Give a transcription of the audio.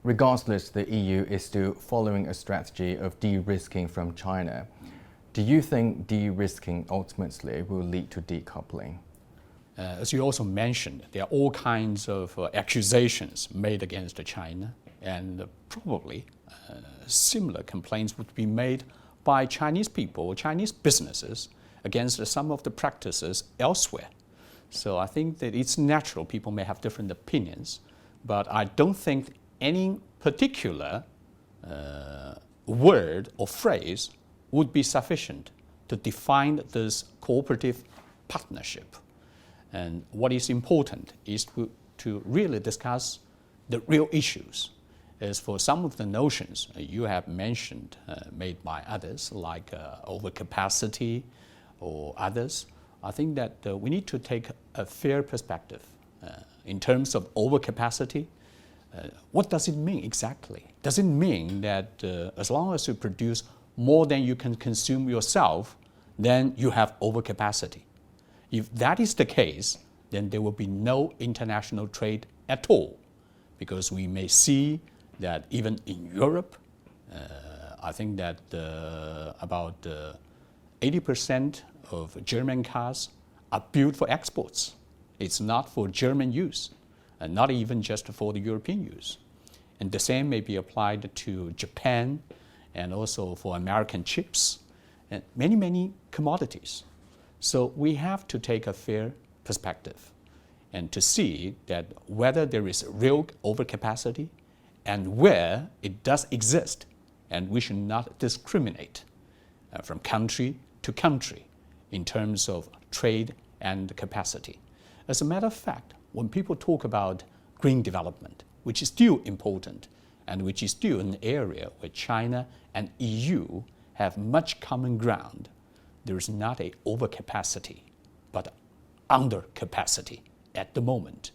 regardless, the EU is still following a strategy of de-risking from China. Do you think de-risking ultimately will lead to decoupling? As you also mentioned, there are all kinds of accusations made against China, and probably similar complaints would be made by Chinese people, Chinese businesses, against some of the practices elsewhere. So I think that it's natural people may have different opinions, but I don't think any particular word or phrase would be sufficient to define this cooperative partnership. And what is important is to really discuss the real issues. As for some of the notions you have mentioned, made by others, like overcapacity or others, I think that we need to take a fair perspective. In terms of overcapacity, what does it mean exactly? Does it mean that as long as you produce more than you can consume yourself, then you have overcapacity? If that is the case, then there will be no international trade at all, because we may see that even in Europe, I think that about 80% of German cars are built for exports. It's not for German use, and not even just for the European use. And the same may be applied to Japan and also for American chips and many, many commodities. So we have to take a fair perspective and to see that whether there is real overcapacity and where it does exist, and we should not discriminate from country to country in terms of trade and capacity. As a matter of fact, when people talk about green development, which is still important and which is still an area where China and EU have much common ground, there is not an overcapacity, but undercapacity at the moment.